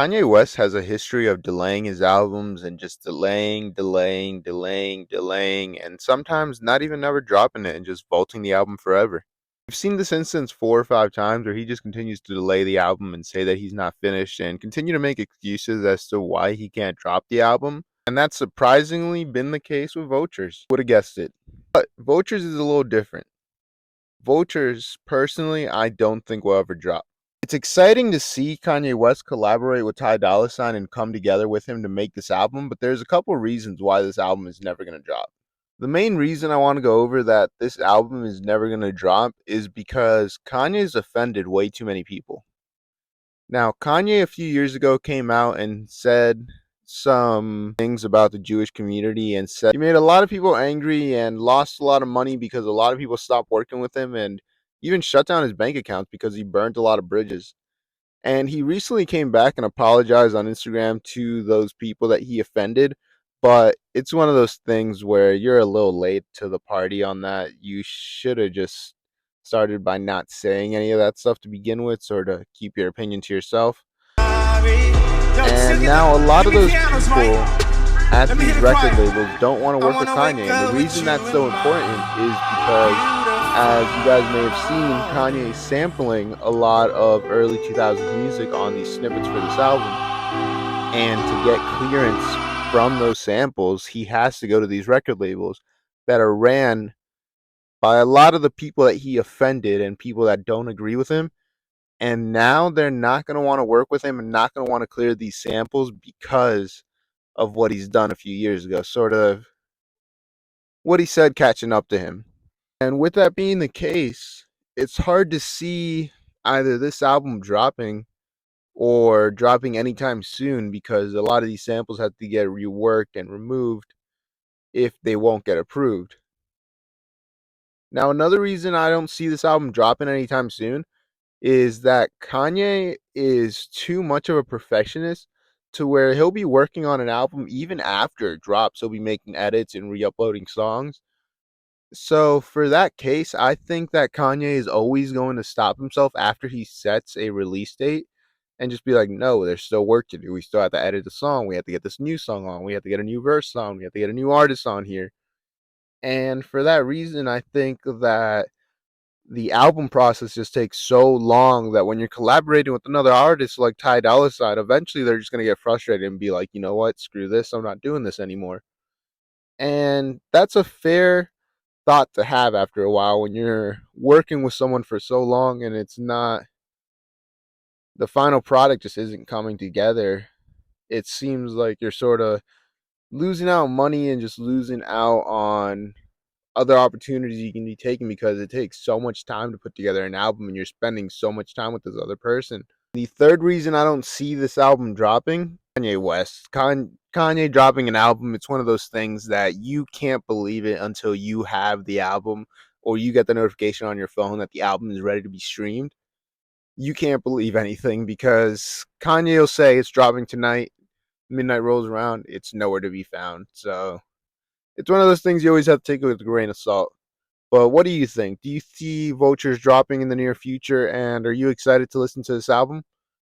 Kanye West has a history of delaying his albums and just delaying, and sometimes not even never dropping it and just vaulting the album forever. We've seen this instance 4 or 5 times where he just continues to delay the album and say that he's not finished and continue to make excuses as to why he can't drop the album. And that's surprisingly been the case with Vultures. Would have guessed it. But Vultures is a little different. Vultures, personally, I don't think will ever drop. It's exciting to see Kanye West collaborate with Dolla and come together with him to make this album, but there's a couple reasons why this album is never going to drop. The main reason I want to go over that this album is never going to drop is because Kanye's offended way too many people. Now, Kanye a few years ago came out and said some things about the Jewish community and said he made a lot of people angry and lost a lot of money because a lot of people stopped working with him and even shut down his bank accounts because he burnt a lot of bridges. And he recently came back and apologized on Instagram to those people that he offended. But it's one of those things where you're a little late to the party on that. You should have just started by not saying any of that stuff to begin with, sort of keep your opinion to yourself. And now a lot of those people at these record labels don't want to work with Kanye. And the reason that's so important is because, as you guys may have seen, Kanye is sampling a lot of early 2000s music on these snippets for this album. And to get clearance from those samples, he has to go to these record labels that are ran by a lot of the people that he offended and people that don't agree with him. And now they're not going to want to work with him and not going to want to clear these samples because of what he's done a few years ago, sort of what he said catching up to him. And with that being the case, it's hard to see either this album dropping or dropping anytime soon because a lot of these samples have to get reworked and removed if they won't get approved. Now, another reason I don't see this album dropping anytime soon is that Kanye is too much of a perfectionist to where he'll be working on an album even after it drops. He'll be making edits and re-uploading songs. So for that case, I think that Kanye is always going to stop himself after he sets a release date and just be like, no, there's still work to do. We still have to edit the song. We have to get this new song on. We have to get a new verse on. We have to get a new artist on here. And for that reason, I think that the album process just takes so long that when you're collaborating with another artist like Dolla, eventually they're just going to get frustrated and be like, you know what, screw this, I'm not doing this anymore. And that's a fair thought to have after a while when you're working with someone for so long and it's not, the final product just isn't coming together. It seems like you're sort of losing out on money and just losing out on other opportunities you can be taking because it takes so much time to put together an album and you're spending so much time with this other person. The third reason I don't see this album dropping, Kanye West. Kanye dropping an album, it's one of those things that you can't believe it until you have the album or you get the notification on your phone that the album is ready to be streamed. You can't believe anything because Kanye will say it's dropping tonight. Midnight rolls around, it's nowhere to be found. So it's one of those things you always have to take with a grain of salt. But what do you think? Do you see Vultures dropping in the near future? And are you excited to listen to this album?